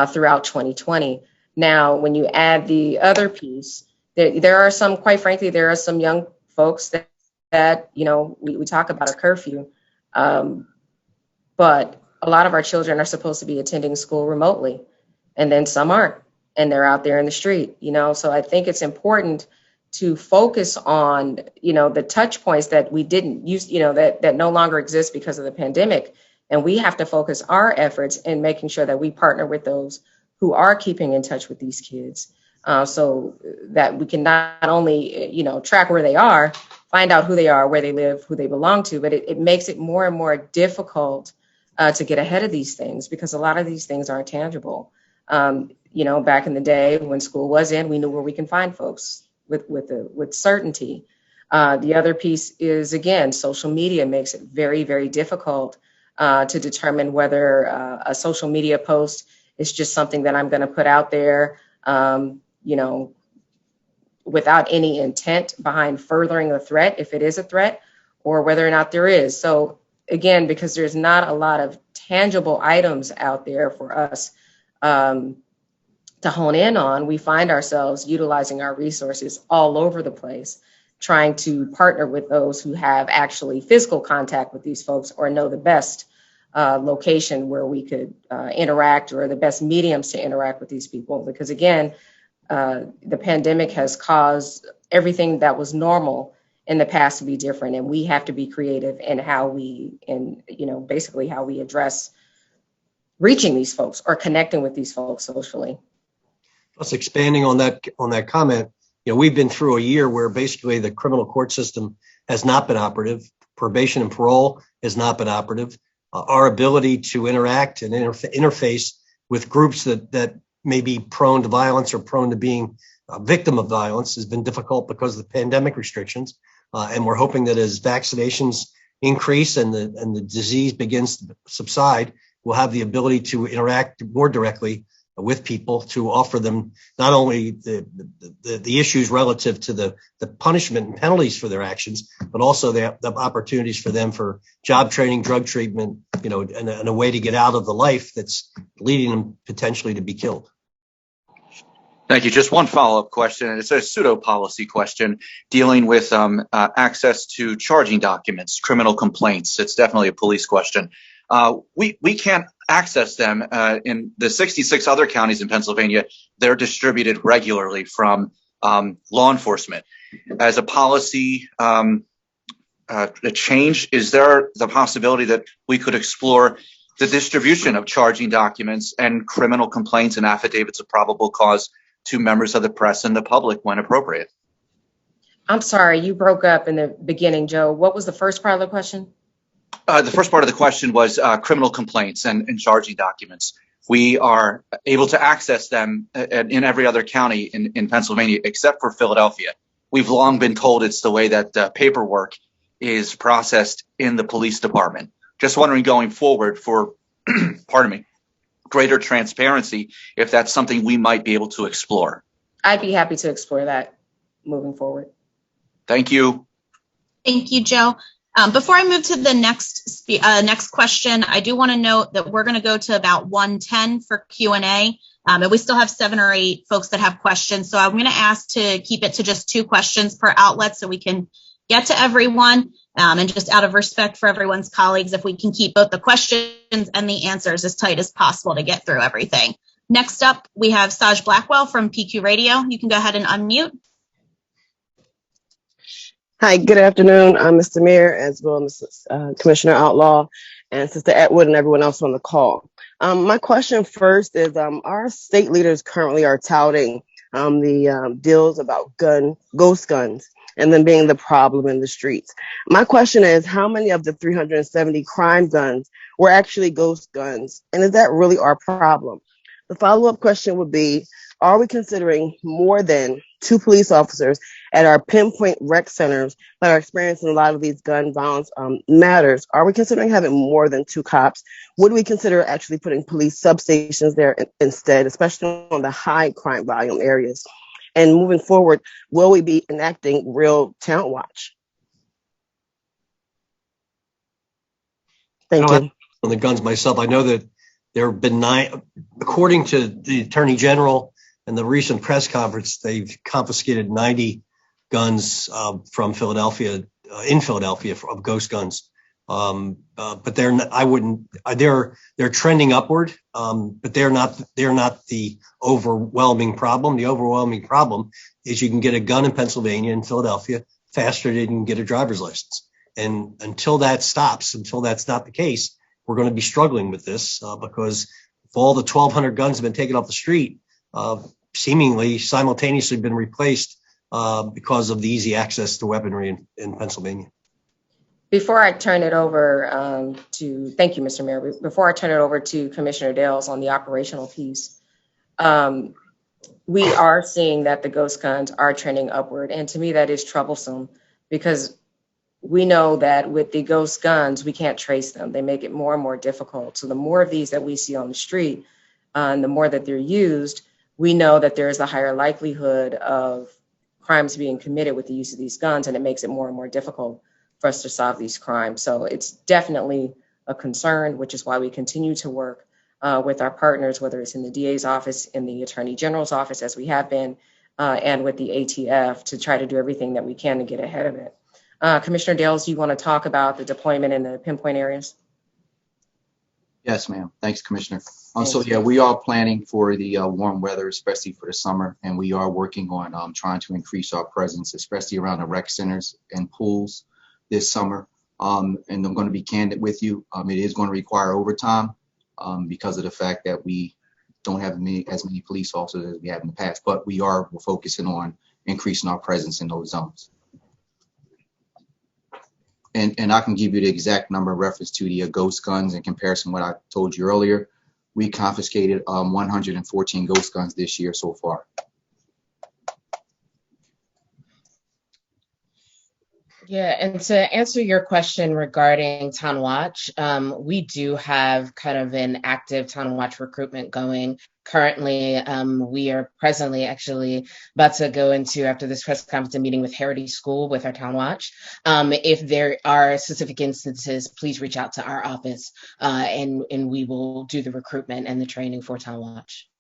throughout 2020. Now, when you add the other piece, there are some, quite frankly, there are some young folks that we talk about a curfew, but a lot of our children are supposed to be attending school remotely, and then some aren't, and they're out there in the street, so I think it's important to focus on, the touch points that we didn't use, that no longer exist because of the pandemic. And we have to focus our efforts in making sure that we partner with those who are keeping in touch with these kids, so that we can not only, track where they are, find out who they are, where they live, who they belong to, but it makes it more and more difficult to get ahead of these things, because a lot of these things aren't tangible. Back in the day when school was in, we knew where we can find folks with certainty. The other piece is, again, social media makes it very, very difficult to determine whether a social media post is just something that I'm going to put out there, without any intent behind furthering a threat, if it is a threat, or whether or not there is. So again, because there's not a lot of tangible items out there for us to hone in on, we find ourselves utilizing our resources all over the place, trying to partner with those who have actually physical contact with these folks or know the best location where we could interact, or the best mediums to interact with these people. Because again, the pandemic has caused everything that was normal in the past to be different, and we have to be creative in how we, basically how we address reaching these folks or connecting with these folks socially. Plus, expanding on that comment, we've been through a year where basically the criminal court system has not been operative. Probation and parole has not been operative. Our ability to interact and interface with groups that may be prone to violence or prone to being a victim of violence has been difficult because of the pandemic restrictions. And we're hoping that as vaccinations increase and the disease begins to subside, we'll have the ability to interact more directly with people, to offer them not only the issues relative to the punishment and penalties for their actions, but also the opportunities for them for job training, drug treatment, and a way to get out of the life that's leading them potentially to be killed. Thank you. Just one follow-up question, and it's a pseudo-policy question dealing with access to charging documents, criminal complaints. It's definitely a police question. We can't access them in the 66 other counties in Pennsylvania. They're distributed regularly from law enforcement. As a policy change, is there the possibility that we could explore the distribution of charging documents and criminal complaints and affidavits of probable cause to members of the press and the public when appropriate? I'm sorry, you broke up in the beginning, Joe. What was the first part of the question? The first part of the question was criminal complaints and charging documents. We are able to access them in every other county in Pennsylvania except for Philadelphia. We've long been told it's the way that paperwork is processed in the police department. Just wondering going forward for, greater transparency, if that's something we might be able to explore. I'd be happy to explore that moving forward. Thank you. Thank you, Joe. Before I move to the next question, I do want to note that we're going to go to about 1:10 for Q&A, and we still have 7 or 8 folks that have questions. So I'm going to ask to keep it to just 2 questions per outlet so we can get to everyone. And just out of respect for everyone's colleagues, if we can keep both the questions and the answers as tight as possible to get through everything. Next up, we have Saj Blackwell from PQ Radio. You can go ahead and unmute. Hi, good afternoon, Mr. Mayor, as well as Commissioner Outlaw and Sister Atwood and everyone else on the call. My question first is, our state leaders currently are touting the deals about ghost guns and them being the problem in the streets. My question is, how many of the 370 crime guns were actually ghost guns? And is that really our problem? The follow-up question would be, are we considering more than 2 police officers at our pinpoint rec centers that are experiencing a lot of these gun violence matters? Are we considering having more than 2 cops? Would we consider actually putting police substations there instead, especially on the high crime volume areas? And moving forward, will we be enacting real talent watch? Thank you. On the guns myself, I know that there have been 9, according to the Attorney General and the recent press conference, they've confiscated 90 guns from Philadelphia, in Philadelphia, of ghost guns. But they're trending upward, but they're not the overwhelming problem. The overwhelming problem is you can get a gun in Pennsylvania and Philadelphia faster than you can get a driver's license. And until that's not the case, we're going to be struggling with this because if all the 1,200 guns have been taken off the street, seemingly simultaneously been replaced because of the easy access to weaponry in Pennsylvania. Before I turn it over thank you, Mr. Mayor. Before I turn it over to Commissioner Dales on the operational piece, we are seeing that the ghost guns are trending upward. And to me, that is troublesome because we know that with the ghost guns, we can't trace them. They make it more and more difficult. So the more of these that we see on the street and the more that they're used, we know that there is a higher likelihood of crimes being committed with the use of these guns, and it makes it more and more difficult for us to solve these crimes. So it's definitely a concern, which is why we continue to work with our partners, whether it's in the DA's office, in the Attorney General's office, as we have been, and with the ATF to try to do everything that we can to get ahead of it. Commissioner Dales, do you want to talk about the deployment in the pinpoint areas? Yes, ma'am. Thanks, Commissioner. So yeah, we are planning for the warm weather, especially for the summer, and we are working on trying to increase our presence, especially around the rec centers and pools this summer. And I'm going to be candid with you. It is going to require overtime because of the fact that we don't have as many police officers as we have in the past, but we're focusing on increasing our presence in those zones. And I can give you the exact number in reference to the ghost guns in comparison to what I told you earlier. We confiscated 114 ghost guns this year so far. Yeah, and to answer your question regarding Town Watch, we do have kind of an active Town Watch recruitment going. Currently, we are presently actually about to go into, after this press conference, a meeting with Heritage School with our Town Watch. If there are specific instances, please reach out to our office and we will do the recruitment and the training for Town Watch.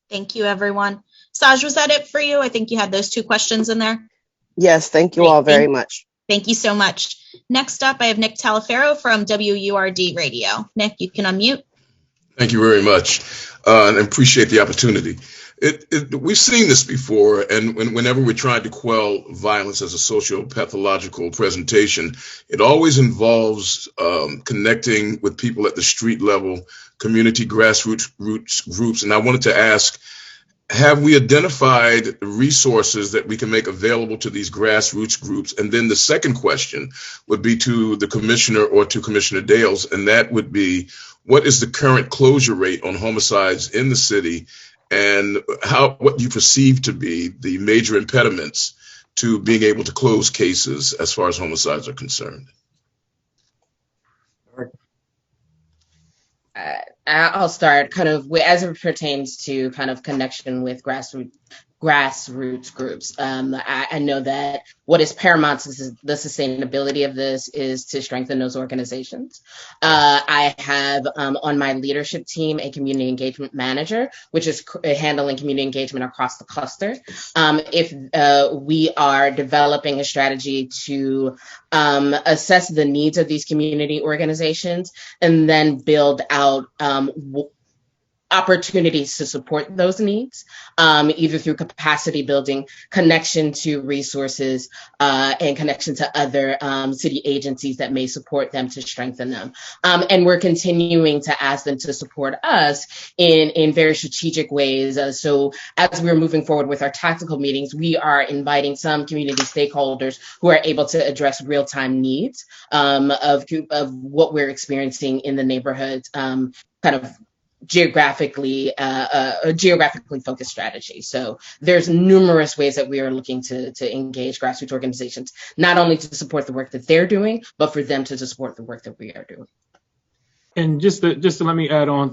Thank you, everyone. Saj, was that it for you? I think you had those two questions in there. Yes, thank you all very much. Thank you so much. Next up, I have Nick Talaferro from WURD Radio. Nick, you can unmute. Thank you very much, and appreciate the opportunity. We've seen this before, and whenever we're trying to quell violence as a socio-pathological presentation, it always involves connecting with people at the street level, community grassroots groups. And I wanted to ask, have we identified resources that we can make available to these grassroots groups? And then the second question would be to the commissioner or to Commissioner Dales, and that would be, what is the current closure rate on homicides in the city, and what you perceive to be the major impediments to being able to close cases as far as homicides are concerned? I'll start kind of as it pertains to kind of connection with grassroots groups. I know that what is paramount to the sustainability of this is to strengthen those organizations. I have on my leadership team a community engagement manager, which is handling community engagement across the cluster. If we are developing a strategy to assess the needs of these community organizations and then build out opportunities to support those needs, either through capacity building, connection to resources, and connection to other city agencies that may support them to strengthen them. And we're continuing to ask them to support us in very strategic ways. So as we're moving forward with our tactical meetings, we are inviting some community stakeholders who are able to address real-time needs of what we're experiencing in the neighborhoods, kind of geographically focused strategy. So there's numerous ways that we are looking to engage grassroots organizations, not only to support the work that they're doing, but for them to support the work that we are doing. And just to let me add on,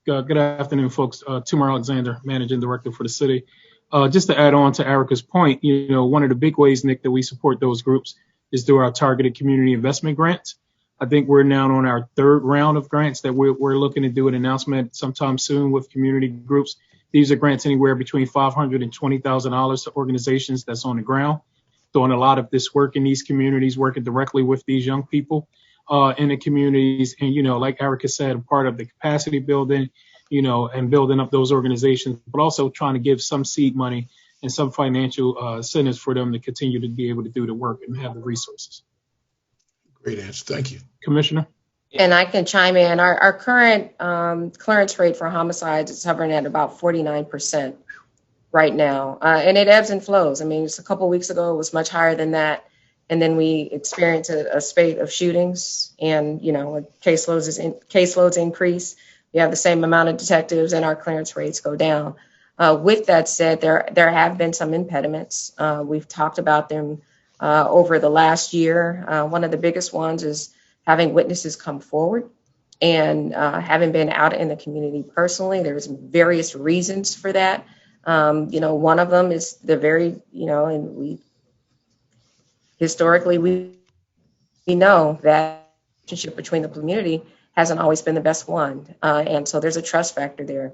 good afternoon, folks. Tumar Alexander, Managing Director for the city. Just to add on to Erica's point, one of the big ways, Nick, that we support those groups is through our targeted community investment grants. I think we're now on our third round of grants that we're looking to do an announcement sometime soon with community groups. These are grants anywhere between $500,000 and $20,000 to organizations that's on the ground. doing a lot of this work in these communities, working directly with these young people in the communities. And, like Erica said, part of the capacity building, and building up those organizations, but also trying to give some seed money and some financial incentives for them to continue to be able to do the work and have the resources. Great answer. Thank you. Commissioner? And I can chime in. Our current clearance rate for homicides is hovering at about 49% right now. And it ebbs and flows. I mean, just a couple of weeks ago, it was much higher than that. And then we experienced a spate of shootings and, caseloads increase. We have the same amount of detectives and our clearance rates go down. With that said, there have been some impediments. We've talked about them over the last year. One of the biggest ones is having witnesses come forward and having been out in the community personally. There's various reasons for that. One of them is the very, and we historically, we know that the relationship between the community hasn't always been the best one. And so there's a trust factor there.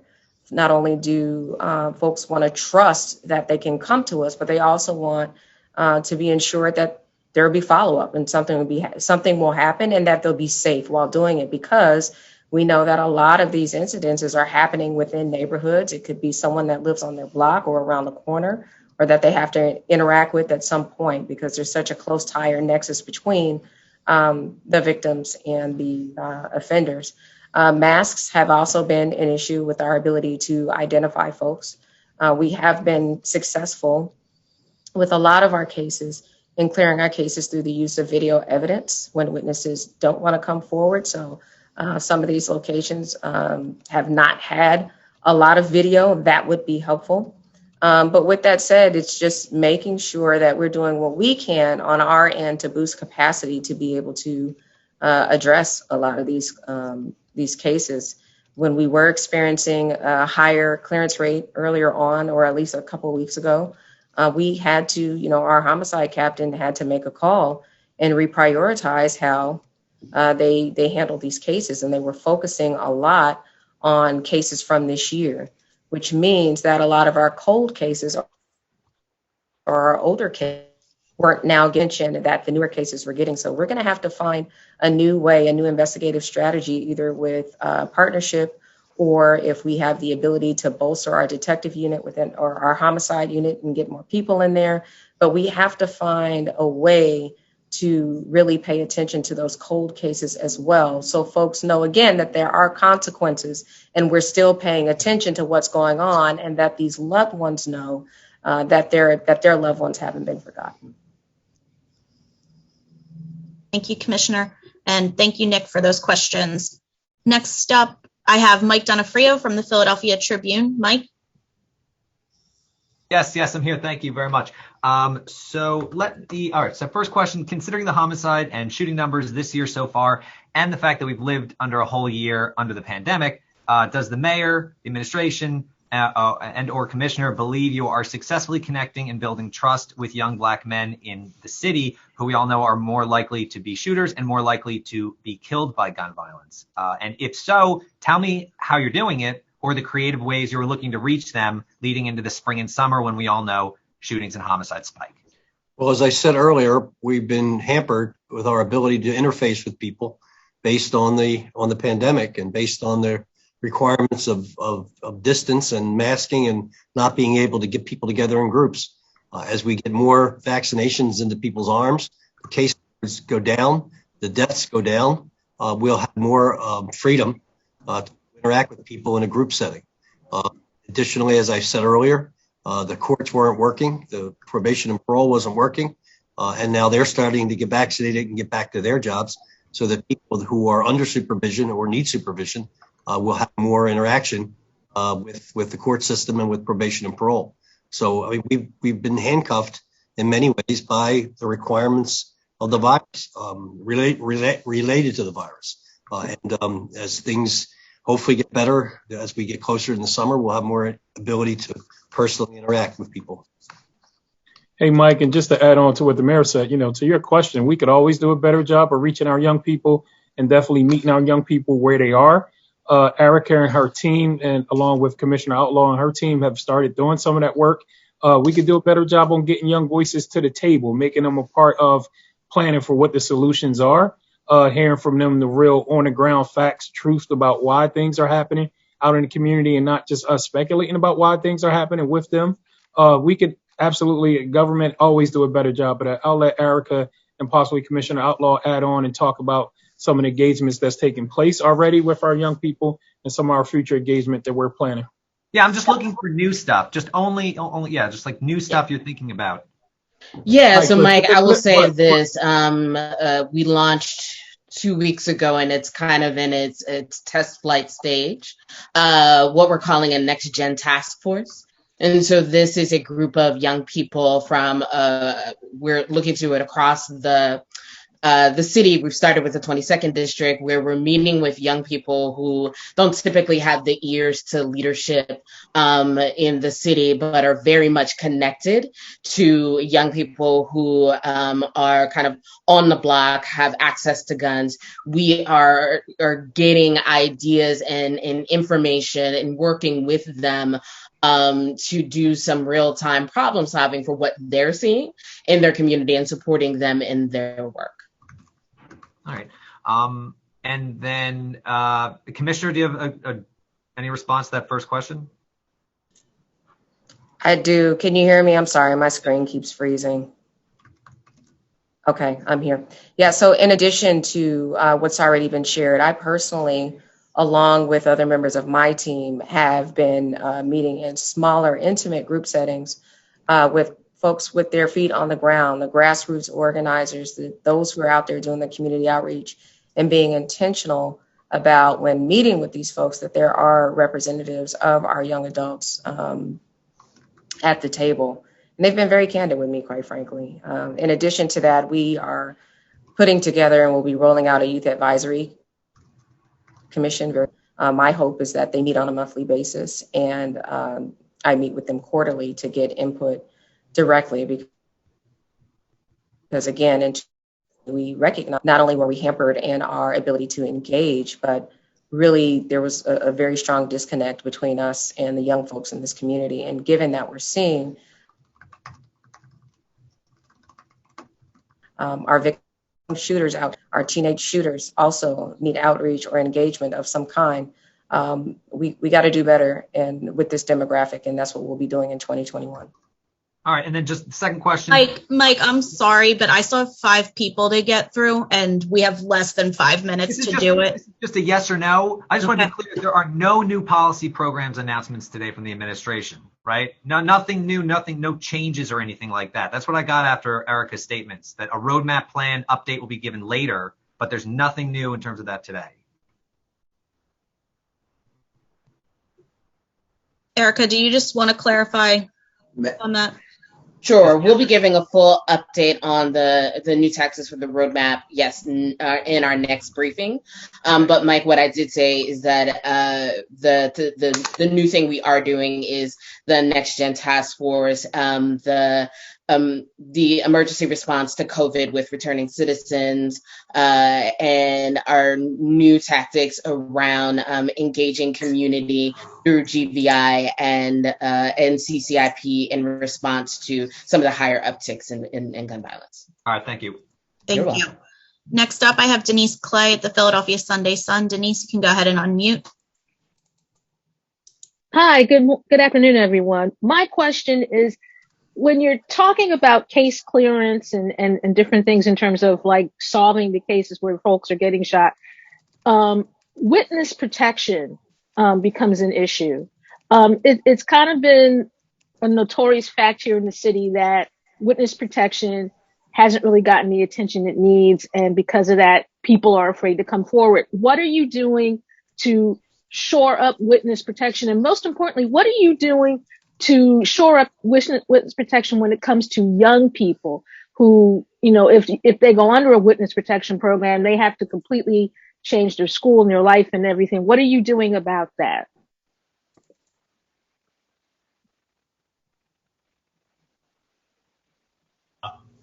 Not only do folks want to trust that they can come to us, but they also want to be ensured that there will be follow-up and something will happen and that they'll be safe while doing it, because we know that a lot of these incidences are happening within neighborhoods. It could be someone that lives on their block or around the corner, or that they have to interact with at some point, because there's such a close tie or nexus between the victims and the offenders. Masks have also been an issue with our ability to identify folks. We have been successful with a lot of our cases in clearing our cases through the use of video evidence when witnesses don't want to come forward. So some of these locations have not had a lot of video. That would be helpful. But with that said, it's just making sure that we're doing what we can on our end to boost capacity to be able to address a lot of these cases. When we were experiencing a higher clearance rate earlier on, or at least a couple of weeks ago, we had to, our homicide captain had to make a call and reprioritize how they handled these cases. And they were focusing a lot on cases from this year, which means that a lot of our cold cases or our older cases weren't now mentioned that the newer cases were getting. So we're going to have to find a new way, a new investigative strategy, either with partnership, or if we have the ability to bolster our detective unit within, or our homicide unit, and get more people in there. But we have to find a way to really pay attention to those cold cases as well, so folks know, again, that there are consequences and we're still paying attention to what's going on, and that these loved ones know that their loved ones haven't been forgotten. Thank you, Commissioner. And thank you, Nick, for those questions. Next up, I have Mike Donafrio from the Philadelphia Tribune. Mike? Yes, I'm here. Thank you very much. So first question, considering the homicide and shooting numbers this year so far, and the fact that we've lived under a whole year under the pandemic, does the mayor, the administration, and or commissioner believe you are successfully connecting and building trust with young Black men in the city, who we all know are more likely to be shooters and more likely to be killed by gun violence? And if so, tell me how you're doing it, or the creative ways you're looking to reach them leading into the spring and summer, when we all know shootings and homicides spike. Well, as I said earlier, we've been hampered with our ability to interface with people based on the pandemic and based on the requirements of distance and masking and not being able to get people together in groups. As we get more vaccinations into people's arms, the cases go down, the deaths go down, we'll have more freedom to interact with people in a group setting. Additionally, as I said earlier, the courts weren't working, the probation and parole wasn't working, and now they're starting to get vaccinated and get back to their jobs, so that people who are under supervision or need supervision will have more interaction with the court system and with probation and parole. So I mean, we've been handcuffed in many ways by the requirements of the virus, related to the virus. And as things hopefully get better, as we get closer in the summer, we'll have more ability to personally interact with people. Hey, Mike, and just to add on to what the mayor said, to your question, we could always do a better job of reaching our young people and definitely meeting our young people where they are. Erica and her team, and along with Commissioner Outlaw and her team, have started doing some of that work We could do a better job on getting young voices to the table, making them a part of planning for what the solutions are, hearing from them the real on the ground facts, truth about why things are happening out in the community, and not just us speculating about why things are happening with them. We could absolutely, government always do a better job, but I'll let Erica and possibly Commissioner Outlaw add on and talk about some of the engagements that's taking place already with our young people and some of our future engagement that we're planning. Yeah, I'm just looking for new stuff. Just only, yeah, just like new stuff you're thinking about. Yeah, so Mike, I will say this. We launched 2 weeks ago, and it's kind of in its test flight stage, what we're calling a next gen task force. And so this is a group of young people from, we're looking to it across the city. We've started with the 22nd district, where we're meeting with young people who don't typically have the ears to leadership in the city, but are very much connected to young people who are kind of on the block, have access to guns. We are getting ideas and information and working with them to do some real-time problem solving for what they're seeing in their community and supporting them in their work. All right. And then, Commissioner, do you have any response to that first question? I do. Can you hear me? I'm sorry, my screen keeps freezing. Okay, I'm here. Yeah, so in addition to what's already been shared, I personally, along with other members of my team, have been meeting in smaller, intimate group settings with folks with their feet on the ground, the grassroots organizers, those who are out there doing the community outreach, and being intentional about, when meeting with these folks, that there are representatives of our young adults at the table. And they've been very candid with me, quite frankly. In addition to that, we are putting together and we'll be rolling out a youth advisory commission. My hope is that they meet on a monthly basis, and I meet with them quarterly to get input directly, because again, we recognize not only were we hampered in our ability to engage, but really there was a very strong disconnect between us and the young folks in this community. And given that we're seeing our victim shooters out, our teenage shooters also need outreach or engagement of some kind, we got to do better and with this demographic, and that's what we'll be doing in 2021. All right, and then just the second question. Mike, I'm sorry, but I still have 5 people to get through, and we have less than 5 minutes to do it. Just a yes or no. I just want to be clear, there are no new policy programs announcements today from the administration, right? No, nothing new, no changes or anything like that. That's what I got after Erica's statements, that a roadmap plan update will be given later, but there's nothing new in terms of that today. Erica, do you just want to clarify on that? Sure. We'll be giving a full update on the new taxes for the roadmap, yes, in our next briefing. But Mike, what I did say is that the new thing we are doing is the Next Gen Task Force, the emergency response to COVID with returning citizens, and our new tactics around engaging community through GVI and CCIP in response to some of the higher upticks in gun violence. All right, thank you. Thank you. Next up, I have Denise Clay at the Philadelphia Sunday Sun. Denise, you can go ahead and unmute. Hi, good afternoon, everyone. My question is, when you're talking about case clearance and different things in terms of like solving the cases where folks are getting shot, witness protection becomes an issue. It's kind of been a notorious fact here in the city that witness protection hasn't really gotten the attention it needs, and because of that, people are afraid to come forward. What are you doing to shore up witness protection? And most importantly, what are you doing to shore up witness protection when it comes to young people who, you know, if they go under a witness protection program, they have to completely change their school and their life and everything. What are you doing about that?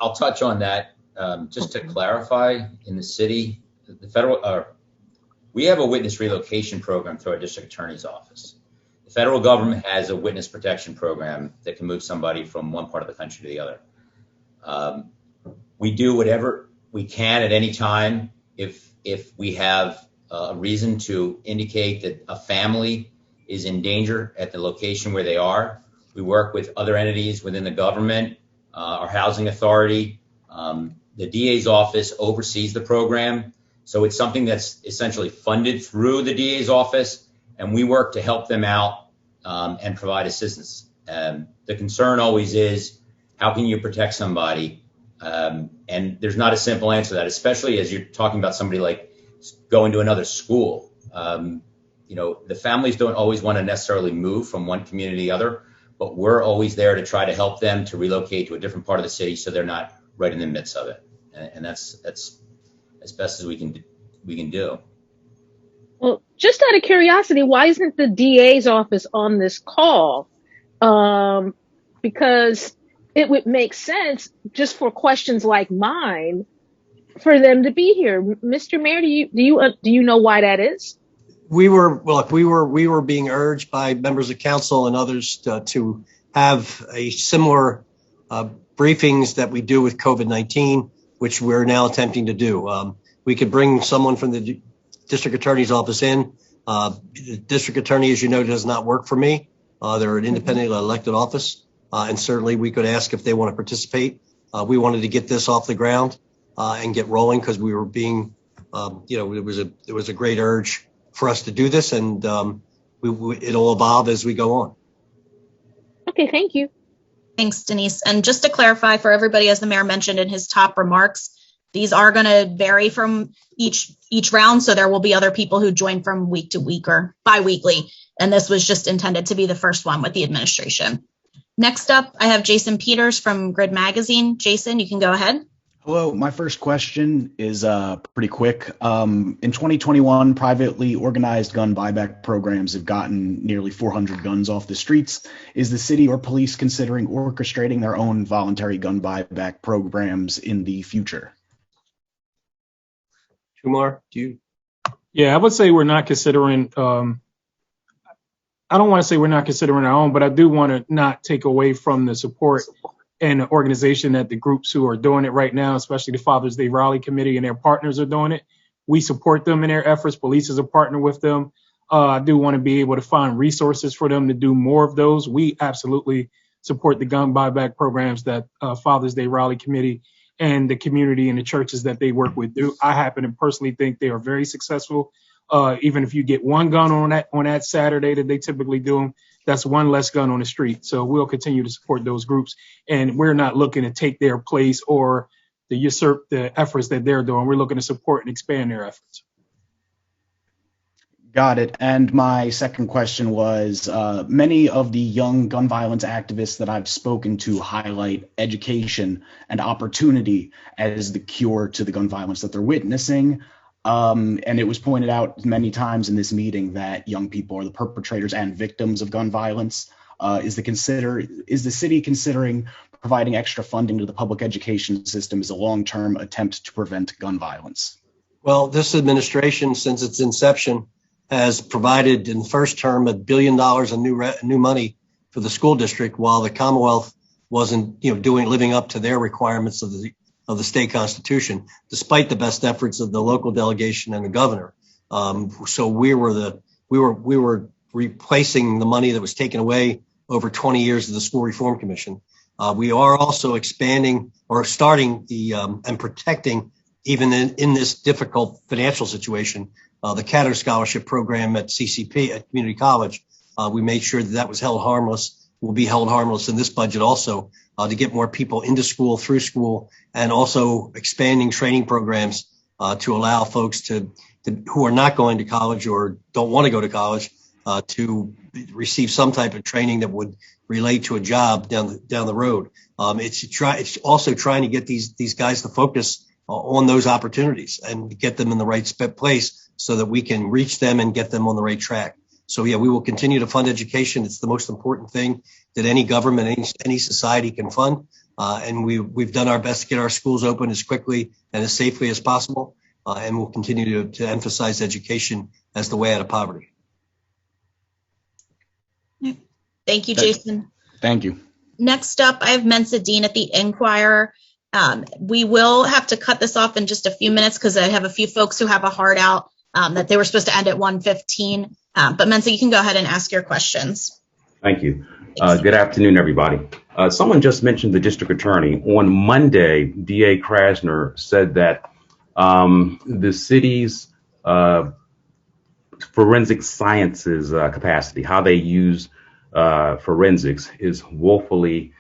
I'll touch on that. Just to clarify, in the city, the federal, we have a witness relocation program through our district attorney's office. The federal government has a witness protection program that can move somebody from one part of the country to the other. We do whatever we can at any time if we have a reason to indicate that a family is in danger at the location where they are. We work with other entities within the government, our housing authority. The DA's office oversees the program. So it's something that's essentially funded through the DA's office, and we work to help them out and provide assistance. The concern always is, how can you protect somebody? And there's not a simple answer to that, especially as you're talking about somebody like going to another school. The families don't always want to necessarily move from one community to the other, but we're always there to try to help them to relocate to a different part of the city so they're not right in the midst of it. And that's as best as we can do. Well, just out of curiosity, why isn't the DA's office on this call? Because it would make sense just for questions like mine for them to be here. Mr. Mayor, do you know why that is? We were being urged by members of council and others to have a similar briefings that we do with COVID-19, which we're now attempting to do. We could bring someone from the district attorney's office in. The district attorney, as you know, does not work for me. They're an independently elected office, and certainly we could ask if they want to participate. We wanted to get this off the ground and get rolling because we were being, it was a great urge for us to do this, and it'll evolve as we go on. Okay, thank you. Thanks, Denise. And just to clarify for everybody, as the mayor mentioned in his top remarks, these are going to vary from each round. So there will be other people who join from week to week or bi-weekly. And this was just intended to be the first one with the administration. Next up, I have Jason Peters from Grid Magazine. Jason, you can go ahead. Hello, my first question is pretty quick. In 2021, privately organized gun buyback programs have gotten nearly 400 guns off the streets. Is the city or police considering orchestrating their own voluntary gun buyback programs in the future? Kumar, do you? Yeah, I would say we're not considering, I don't want to say we're not considering our own, but I do want to not take away from the support and the organization that the groups who are doing it right now, especially the Father's Day Rally Committee and their partners are doing it. We support them in their efforts. Police is a partner with them. I do want to be able to find resources for them to do more of those. We absolutely support the gun buyback programs that Father's Day Rally Committee and the community and the churches that they work with do. I happen to personally think they are very successful. Even if you get one gun on that Saturday that they typically do them, that's one less gun on the street. So we'll continue to support those groups, and we're not looking to take their place or to usurp the efforts that they're doing. We're looking to support and expand their efforts. Got it. And my second question was, many of the young gun violence activists that I've spoken to highlight education and opportunity as the cure to the gun violence that they're witnessing. And it was pointed out many times in this meeting that young people are the perpetrators and victims of gun violence. Is the city considering providing extra funding to the public education system as a long-term attempt to prevent gun violence? Well, this administration, since its inception, has provided in the first term $1 billion of new money for the school district, while the Commonwealth wasn't, living up to their requirements of the state constitution, despite the best efforts of the local delegation and the governor. So we were replacing the money that was taken away over 20 years of the School Reform Commission. We are also expanding or starting and protecting, even in this difficult financial situation, the Catter Scholarship Program at CCP, at Community College. We made sure that was held harmless, will be held harmless in this budget also, to get more people into school, through school, and also expanding training programs to allow folks who are not going to college or don't want to go to college to receive some type of training that would relate to a job down the road. It's also trying to get these guys to focus on those opportunities and get them in the right place so that we can reach them and get them on the right track. So yeah, we will continue to fund education. It's the most important thing that any government, any society can fund. And we've done our best to get our schools open as quickly and as safely as possible. And we'll continue to emphasize education as the way out of poverty. Thank you, Jason. Thank you. Next up, I have Mensa Dean at the Inquirer. We will have to cut this off in just a few minutes because I have a few folks who have a hard out that they were supposed to end at 1:15. But Mensa, you can go ahead and ask your questions. Thank you. Good afternoon, everybody. Someone just mentioned the district attorney. On Monday, DA Krasner said that the city's forensic sciences capacity, how they use forensics, is woefully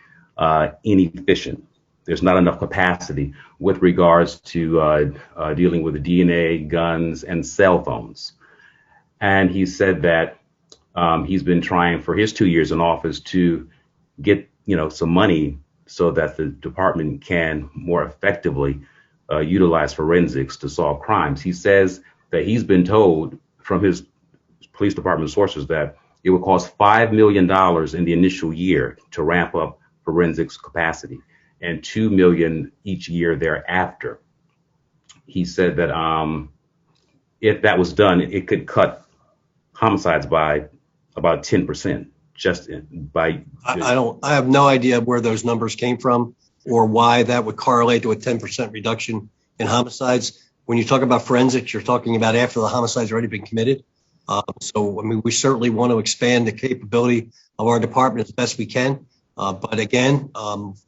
inefficient. There's not enough capacity with regards to dealing with DNA, guns, and cell phones. And he said that he's been trying for his 2 years in office to get, some money so that the department can more effectively utilize forensics to solve crimes. He says that he's been told from his police department sources that it would cost $5 million in the initial year to ramp up forensics capacity and $2 million each year thereafter. He said that if that was done, it could cut homicides by about 10%. I have no idea where those numbers came from or why that would correlate to a 10% reduction in homicides. When you talk about forensics, you're talking about after the homicide's already been committed. We certainly want to expand the capability of our department as best we can. But again,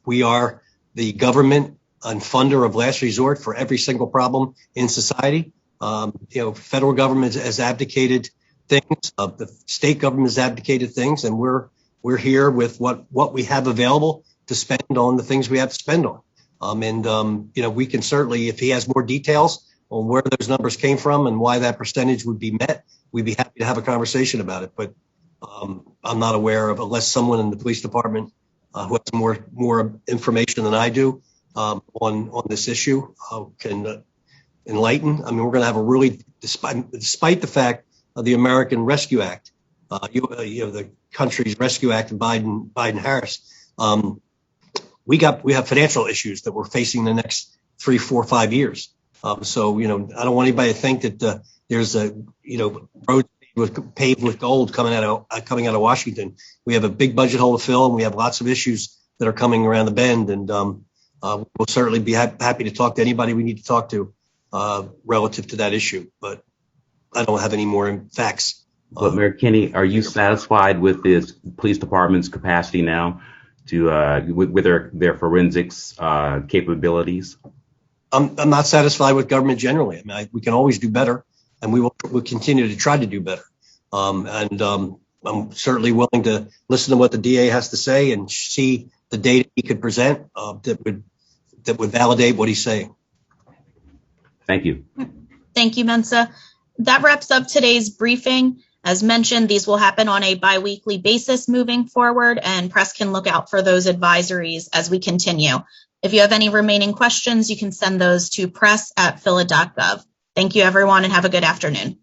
we are the government and funder of last resort for every single problem in society. Federal government has abdicated things. The state government has abdicated things, and we're here with what we have available to spend on the things we have to spend on. We can certainly, if he has more details on where those numbers came from and why that percentage would be met, we'd be happy to have a conversation about it. But I'm not aware of, unless someone in the police department who has more information than I do on this issue can enlighten. We're going to have a really, despite the fact of the American Rescue Act, the country's Rescue Act of Biden-Harris, we have financial issues that we're facing the next 3, 4, 5 years. I don't want anybody to think that there's a road paved with gold coming out of Washington. We have a big budget hole to fill, and we have lots of issues that are coming around the bend. And we'll certainly be happy to talk to anybody we need to talk to relative to that issue. But I don't have any more facts. But Mayor Kinney, are you satisfied with this police department's capacity now to with their forensics capabilities? I'm not satisfied with government generally. We can always do better, and we'll continue to try to do better. I'm certainly willing to listen to what the DA has to say and see the data he could present that would validate what he's saying. Thank you. Thank you, Mensa. That wraps up today's briefing. As mentioned, these will happen on a bi-weekly basis moving forward, and press can look out for those advisories as we continue. If you have any remaining questions, you can send those to press@phila.gov. Thank you, everyone, and have a good afternoon.